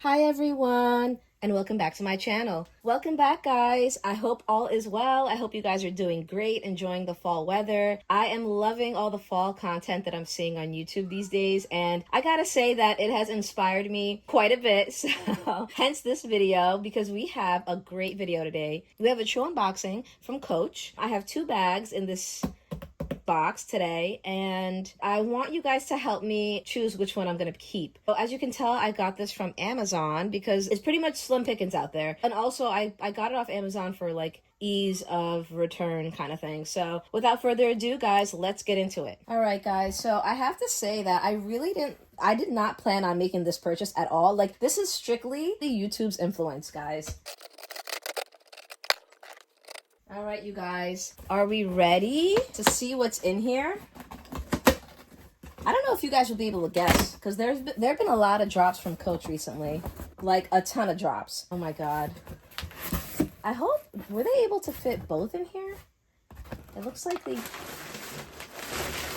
Hi everyone, and welcome back to my channel. Welcome back, guys. I hope all is well. I hope you guys are doing great, enjoying the fall weather. I am loving all the fall content that I'm seeing on YouTube these days, and I gotta say that it has inspired me quite a bit, so hence this video, because we have a great video today. We have a shoe unboxing from Coach. I have two bags in this box today, and I want you guys to help me choose which one I'm gonna keep. So as you can tell, I got this from Amazon because it's pretty much slim pickings out there, and also I got it off Amazon for like ease of return kind of thing. So without further ado, guys, let's get into it. All right, guys, so I have to say that I did not plan on making this purchase at all. Like, this is strictly the YouTube's influence, guys. All right, you guys, are we ready to see what's in here? I don't know if you guys will be able to guess, because there have been a lot of drops from Coach recently, like a ton of drops. Oh my god. I hope, were they able to fit both in here? It looks like they,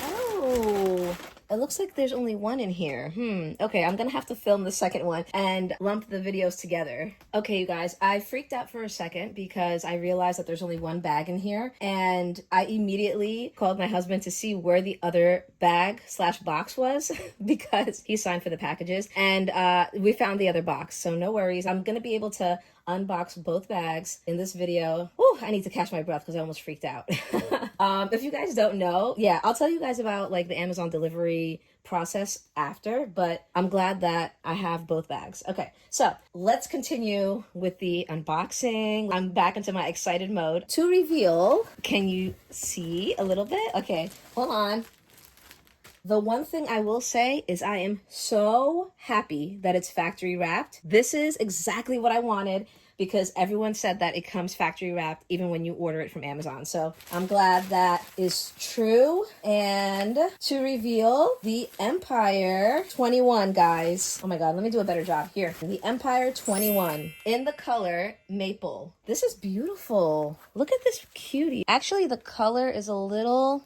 oh, it looks like there's only one in here. Okay, I'm gonna have to film the second one and lump the videos together. Okay, you guys, I freaked out for a second because I realized that there's only one bag in here, and I immediately called my husband to see where the other bag slash box was because he signed for the packages, and we found the other box, so no worries. I'm gonna be able to unbox both bags in this video. Whew, I need to catch my breath because I almost freaked out. If you guys don't know, yeah, I'll tell you guys about like the Amazon delivery process after, but I'm glad that I have both bags. Okay, so let's continue with the unboxing. I'm back into my excited mode. To reveal, can you see a little bit? Okay, hold on. The one thing I will say is I am so happy that it's factory wrapped. This is exactly what I wanted, because everyone said that it comes factory wrapped even when you order it from Amazon. So I'm glad that is true. And to reveal the Empire 21, guys. Oh my god, let me do a better job here. The Empire 21 in the color maple. This is beautiful. Look at this cutie. Actually, the color is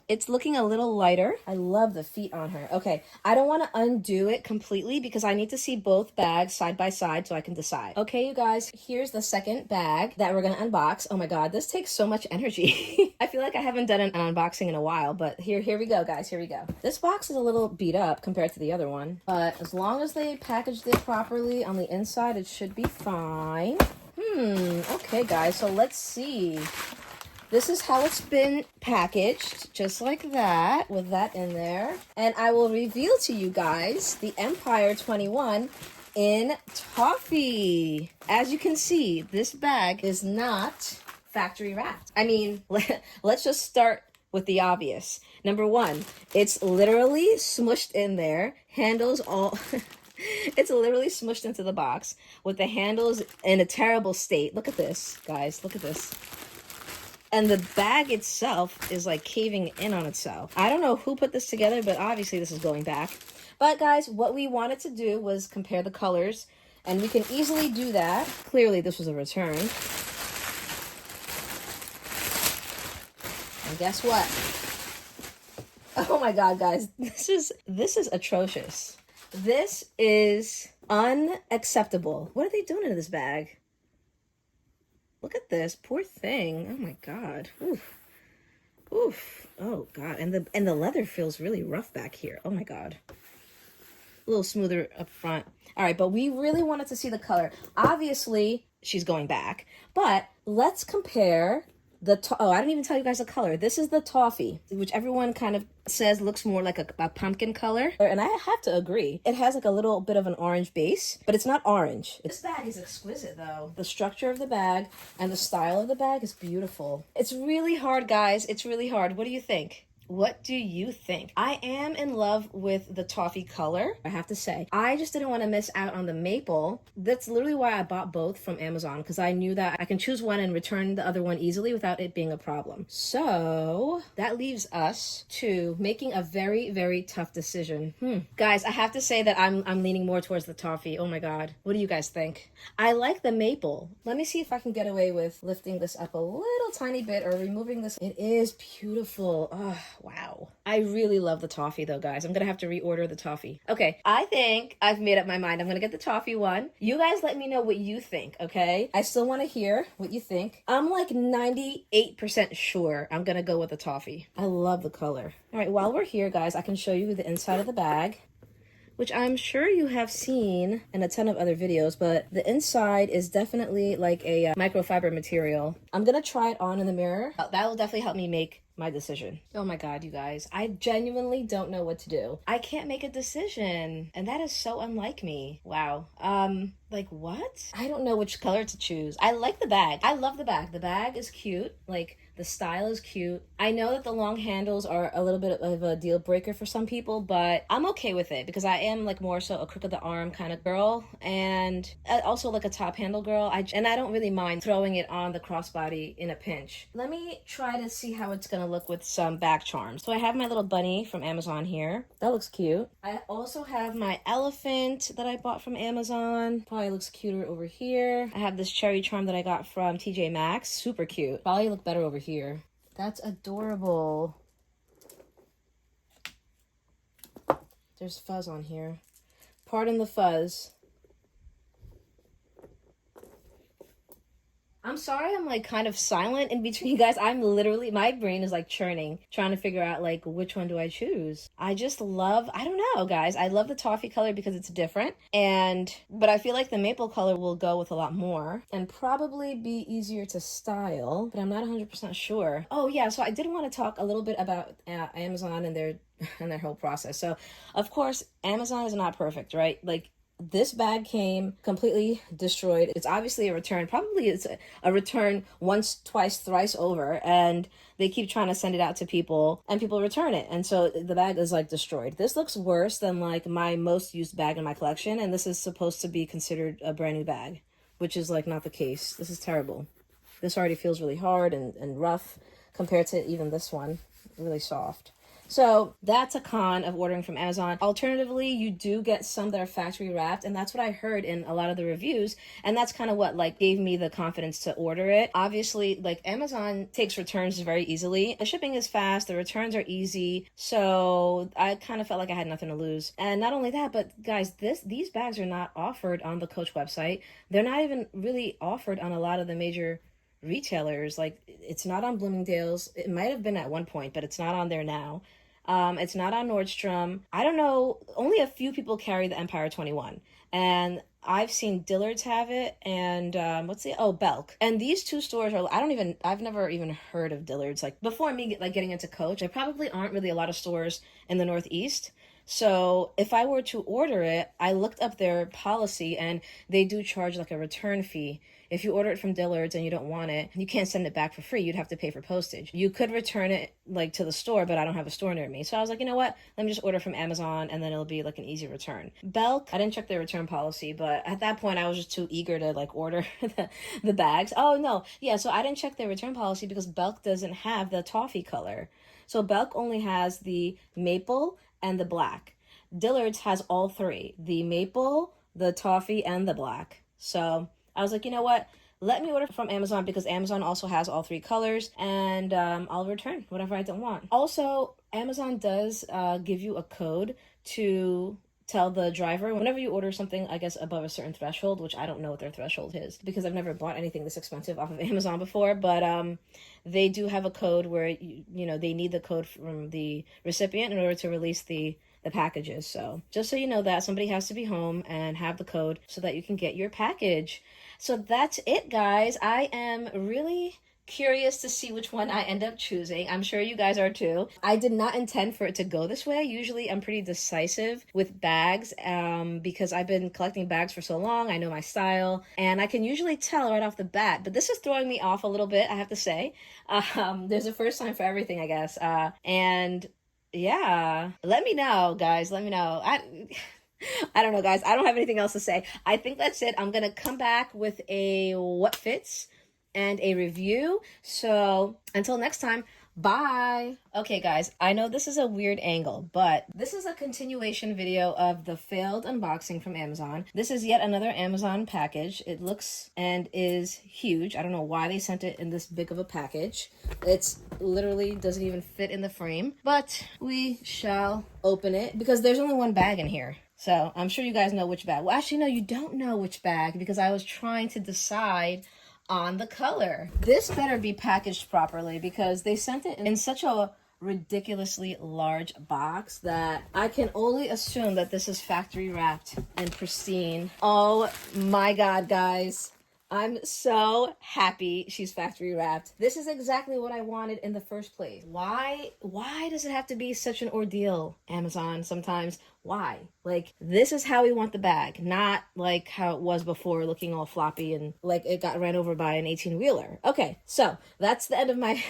it's looking a little lighter. I love the feet on her. Okay, I don't want to undo it completely because I need to see both bags side by side so I can decide. Okay, you guys, here's the second bag that we're gonna unbox. Oh my god, this takes so much energy. I feel like I haven't done an unboxing in a while, but here we go, guys. Here we go. This box is a little beat up compared to the other one, but as long as they packaged it properly on the inside, it should be fine. Okay, guys, so let's see. This is how it's been packaged, just like that, with that in there. And I will reveal to you guys the Empire 21 in toffee. As you can see, this bag is not factory wrapped. I mean, let's just start with the obvious. Number one, it's literally smushed in there, handles all... It's literally smushed into the box with the handles in a terrible state. Look at this, guys. Look at this. And the bag itself is like caving in on itself. I don't know who put this together, but obviously this is going back. But guys, what we wanted to do was compare the colors, and we can easily do that. Clearly this was a return. And guess what? Oh my god, guys, this is atrocious. This is unacceptable. What are they doing in this bag? Look at this, poor thing. Oh my god. Oof. Oof. Oh god. And the leather feels really rough back here. Oh my god. A little smoother up front. All right, but we really wanted to see the color. Obviously, she's going back. But let's compare oh, I didn't even tell you guys the color. This is the toffee, which everyone kind of says looks more like a pumpkin color. And I have to agree. It has like a little bit of an orange base, but it's not orange. This bag is exquisite though. The structure of the bag and the style of the bag is beautiful. It's really hard, guys. It's really hard. What do you think? What do you think? I am in love with the toffee color, I have to say. I just didn't want to miss out on the maple. That's literally why I bought both from Amazon, because I knew that I can choose one and return the other one easily without it being a problem. So that leaves us to making a very, very tough decision. Guys, I have to say that I'm leaning more towards the toffee. Oh my god. What do you guys think? I like the maple. Let me see if I can get away with lifting this up a little tiny bit or removing this. It is beautiful. Oh, Wow. I really love the toffee though, guys. I'm gonna have to reorder the toffee. Okay, I think I've made up my mind. I'm gonna get the toffee one. You guys let me know what you think, okay? I still want to hear what you think. I'm like 98% sure I'm gonna go with the toffee. I love the color. All right, while we're here, guys, I can show you the inside of the bag, which I'm sure you have seen in a ton of other videos, but the inside is definitely like a microfiber material. I'm gonna try it on in the mirror. That will definitely help me make my decision. Oh my God, you guys, I genuinely don't know what to do. I can't make a decision, and that is so unlike me. Wow. Like what? I don't know which color to choose. I like the bag. I love the bag. The bag is cute. Like, the style is cute. I know that the long handles are a little bit of a deal breaker for some people, but I'm okay with it because I am like more so a crook of the arm kind of girl, and also like a top handle girl. And I don't really mind throwing it on the crossbody in a pinch. Let me try to see how it's gonna look with some back charms. So I have my little bunny from Amazon here. That looks cute. I also have my elephant that I bought from Amazon. Probably looks cuter over here. I have this cherry charm that I got from TJ Maxx. Super cute. Probably look better over here. That's adorable. There's fuzz on here. Pardon the fuzz. I'm sorry I'm like kind of silent in between you guys. I'm literally, my brain is like churning, trying to figure out like which one do I choose. I just love, I don't know, guys. I love the toffee color because it's different, but I feel like the maple color will go with a lot more and probably be easier to style, but I'm not 100% sure. Oh yeah, so I did want to talk a little bit about Amazon and their whole process. So of course, Amazon is not perfect, right? Like, this bag came completely destroyed. It's obviously a return. Probably it's a return once, twice, thrice over. And they keep trying to send it out to people and people return it. And so the bag is like destroyed. This looks worse than like my most used bag in my collection. And this is supposed to be considered a brand new bag, which is like not the case. This is terrible. This already feels really hard and rough compared to even this one. Really soft. So that's a con of ordering from Amazon. Alternatively, you do get some that are factory wrapped, and that's what I heard in a lot of the reviews, and that's kind of what like gave me the confidence to order it. Obviously, like, Amazon takes returns very easily. The shipping is fast, the returns are easy, so I kind of felt like I had nothing to lose. And not only that, but guys, these bags are not offered on the Coach website. They're not even really offered on a lot of the major retailers. Like, it's not on Bloomingdale's. It might have been at one point, but it's not on there now. It's not on Nordstrom. I don't know. Only a few people carry the Empire 21. And I've seen Dillard's have it, and Belk. And these two stores are, I've never even heard of Dillard's. Like, before me like getting into Coach, there probably aren't really a lot of stores in the Northeast. So if I were to order it, I looked up their policy, and they do charge like a return fee. If you order it from Dillard's and you don't want it, you can't send it back for free. You'd have to pay for postage. You could return it like to the store, but I don't have a store near me. So I was like, you know what? Let me just order from Amazon, and then it'll be like an easy return. Belk, I didn't check their return policy, but at that point I was just too eager to like order the bags. Oh no, yeah, so I didn't check their return policy because Belk doesn't have the toffee color. So Belk only has the maple and the black. Dillard's has all three: the maple, the toffee, and the black. So I was like, you know what? Let me order from Amazon because Amazon also has all three colors, and I'll return whatever I don't want. Also, Amazon does give you a code to tell the driver whenever you order something, I guess, above a certain threshold, which I don't know what their threshold is because I've never bought anything this expensive off of Amazon before, but they do have a code where, they need the code from the recipient in order to release the packages. So just so you know that somebody has to be home and have the code so that you can get your package. So that's it, guys. I am really curious to see which one I end up choosing. I'm sure you guys are too. I did not intend for it to go this way. Usually I'm pretty decisive with bags because I've been collecting bags for so long. I know my style and I can usually tell right off the bat, but this is throwing me off a little bit, I have to say. There's a first time for everything, I guess. And yeah, let me know, guys. Let me know. I don't know, guys. I don't have anything else to say. I think that's it. I'm gonna come back with a what fits and a review. So until next time, Bye. Okay guys, I know this is a weird angle, but this is a continuation video of the failed unboxing from Amazon. This is yet another Amazon package. It looks and is huge. I don't know why they sent it in this big of a package. It's literally doesn't even fit in the frame, but we shall open it because there's only one bag in here. So I'm sure you guys know which bag. Well, actually, no, you don't know which bag because I was trying to decide on the color. This better be packaged properly because they sent it in such a ridiculously large box that I can only assume that this is factory wrapped and pristine. Oh my God, guys. I'm so happy she's factory wrapped. This is exactly what I wanted in the first place. Why does it have to be such an ordeal, Amazon, sometimes? Why? Like, this is how we want the bag, not like how it was before, looking all floppy and like it got ran over by an 18-wheeler. Okay, so that's the end of my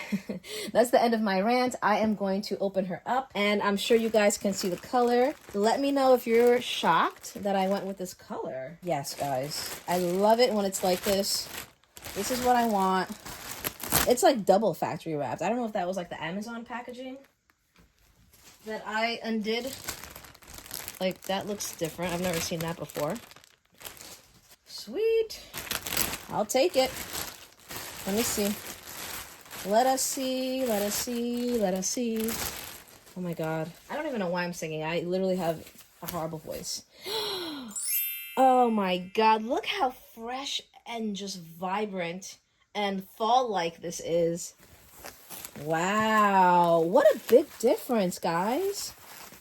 that's the end of my rant. I am going to open her up and I'm sure you guys can see the color. Let me know if you're shocked that I went with this color. Yes, guys. I love it when it's like this. This is what I want. It's like double factory wrapped. I don't know if that was like the Amazon packaging that I undid. Like, that looks different. I've never seen that before. Sweet. I'll take it. Let me see. Let us see. Let us see. Let us see. Oh my God. I don't even know why I'm singing. I literally have a horrible voice. Oh my God. Look how fresh and just vibrant and fall-like this is. Wow. What a big difference, guys.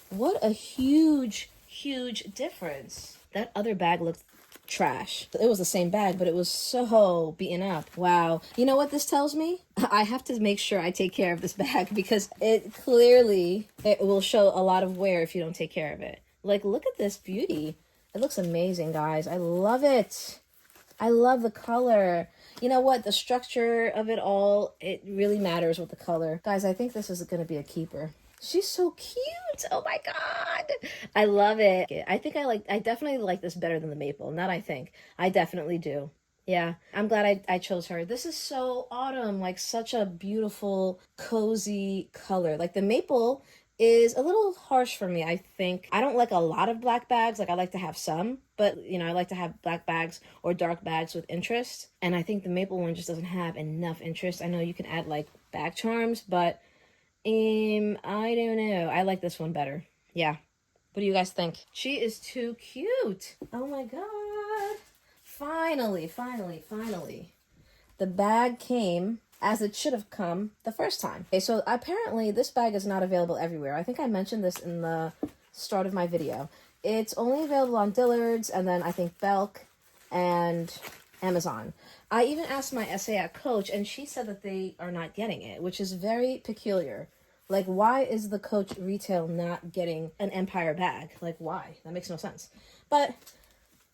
What a huge, huge difference. That other bag looked trash. It was the same bag, but it was so beaten up. Wow. You know what this tells me? I have to make sure I take care of this bag because it will show a lot of wear if you don't take care of it. Like, look at this beauty. It looks amazing, guys. I love it. I love the color. You know what? The structure of it all, it really matters with the color. Guys, I think this is going to be a keeper. She's so cute. Oh my God. I love it. I definitely like this better than the maple. Not I think. I definitely do. Yeah. I'm glad I chose her. This is so autumn. Like such a beautiful, cozy color. Like the maple is a little harsh for me, I think. I don't like a lot of black bags. Like I like to have some, but you know, I like to have black bags or dark bags with interest. And I think the maple one just doesn't have enough interest. I know you can add like bag charms, but I don't know. I like this one better. Yeah. What do you guys think? She is too cute. Oh my God. Finally, finally, finally. The bag came as it should have come the first time. Okay, so apparently this bag is not available everywhere. I think I mentioned this in the start of my video. It's only available on Dillard's and then I think Belk and Amazon. I even asked my SA coach and she said that they are not getting it, which is very peculiar. Like, why is the Coach retail not getting an Empire bag? Like, why? That makes no sense. But,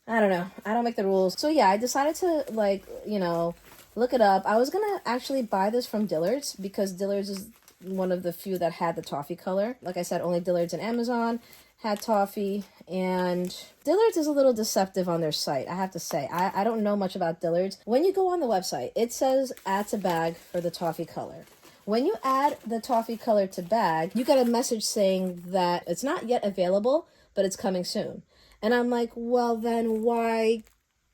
I don't know. I don't make the rules. So, yeah, I decided to, like, you know, look it up. I was going to actually buy this from Dillard's because Dillard's is one of the few that had the toffee color. Like I said, only Dillard's and Amazon had toffee. And Dillard's is a little deceptive on their site, I have to say. I don't know much about Dillard's. When you go on the website, it says add to bag for the toffee color. When you add the toffee color to bag, you get a message saying that it's not yet available, but it's coming soon. And I'm like, well, then why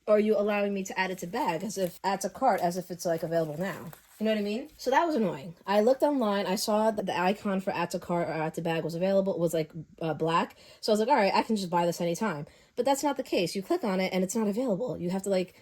are you allowing me to add it to bag add to cart as if it's like available now? You know what I mean? So that was annoying. I looked online. I saw that the icon for add to cart or add to bag was available. It was like black. So I was like, all right, I can just buy this anytime. But that's not the case. You click on it and it's not available. You have to like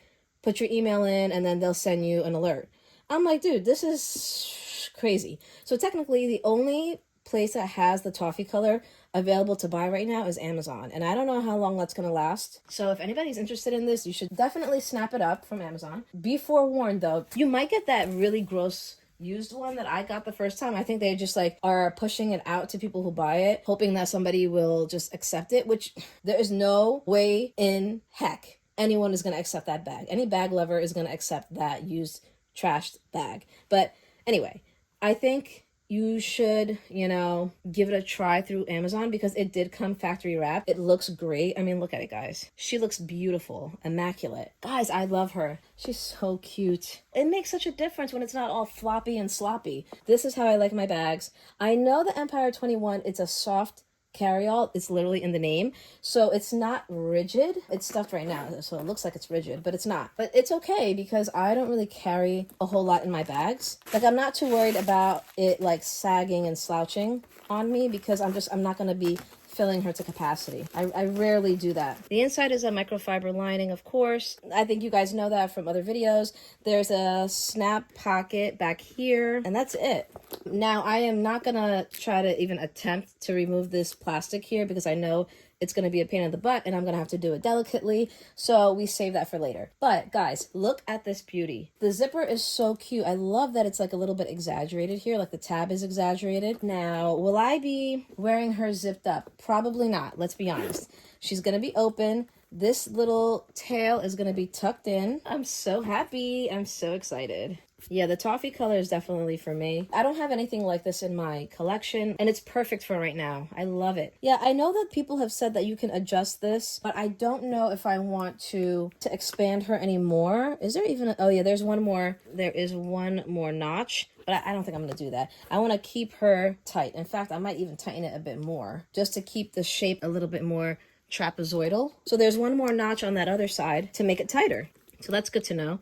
put your email in and then they'll send you an alert. I'm like, dude, this is crazy. So technically the only place that has the toffee color available to buy right now is Amazon, and I don't know how long that's gonna last. So if anybody's interested in this, you should definitely snap it up from Amazon. Be forewarned though, you might get that really gross used one that I got the first time. I think they just like are pushing it out to people who buy it, hoping that somebody will just accept it, which there is no way in heck anyone is gonna accept that bag. Any bag lover is gonna accept that used trashed bag. But anyway, I think you should, you know, give it a try through Amazon because it did come factory wrapped. It looks great. I mean, look at it, guys. She looks beautiful, immaculate. Guys, I love her. She's so cute. It makes such a difference when it's not all floppy and sloppy. This is how I like my bags. I know the Empire 21, it's a soft carry-all. It's literally in the name, so it's not rigid. It's stuffed right now, so it looks like it's rigid, but it's not. But it's okay because I don't really carry a whole lot in my bags. Like, I'm not too worried about it like sagging and slouching on me because I'm not going to be filling her to capacity. I rarely do that. The inside is a microfiber lining, of course. I think you guys know that from other videos. There's a snap pocket back here, and that's it. Now, I am not gonna try to even attempt to remove this plastic here because I know it's going to be a pain in the butt and I'm going to have to do it delicately. So we save that for later. But guys, look at this beauty. The zipper is so cute. I love that it's like a little bit exaggerated here. Like the tab is exaggerated. Now, will I be wearing her zipped up? Probably not. Let's be honest. She's going to be open. This little tail is going to be tucked in. I'm so happy. I'm so excited. Yeah, the toffee color is definitely for me. I don't have anything like this in my collection, and it's perfect for right now. I love it. Yeah, I know that people have said that you can adjust this, but I don't know if I want to expand her anymore. Is there even oh yeah, there's one more. There is one more notch, but I don't think I'm going to do that. I want to keep her tight. In fact, I might even tighten it a bit more just to keep the shape a little bit more trapezoidal. So there's one more notch on that other side to make it tighter. So that's good to know.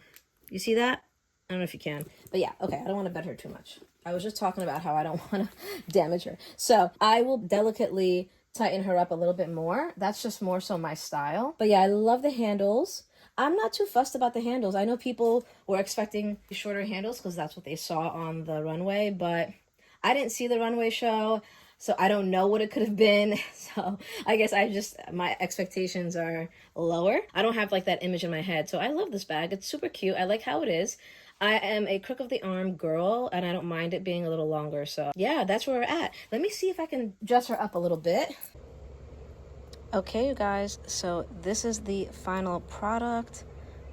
You see that? I don't know if you can, but yeah, okay, I don't want to bend her too much. I was just talking about how I don't want to damage her. So I will delicately tighten her up a little bit more. That's just more so my style. But yeah, I love the handles. I'm not too fussed about the handles. I know people were expecting shorter handles because that's what they saw on the runway, but I didn't see the runway show, so I don't know what it could have been. So I guess my expectations are lower. I don't have like that image in my head. So I love this bag. It's super cute. I like how it is. I am a crook of the arm girl, and I don't mind it being a little longer. So yeah, that's where we're at. Let me see if I can dress her up a little bit. Okay, you guys, so this is the final product.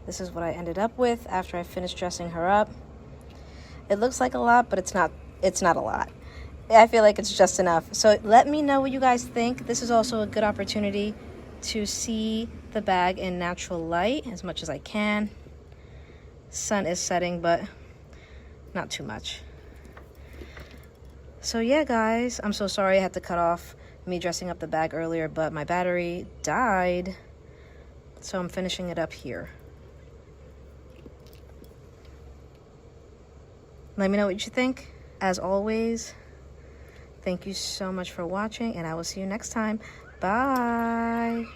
This is what I ended up with after I finished dressing her up. It looks like a lot, but it's not a lot. I feel like it's just enough. So let me know what you guys think. This is also a good opportunity to see the bag in natural light as much as I can. Sun is setting, but not too much. So yeah, guys, I'm so sorry I had to cut off me dressing up the bag earlier, but my battery died, so I'm finishing it up here. Let me know what you think. As always, thank you so much for watching, and I will see you next time. Bye.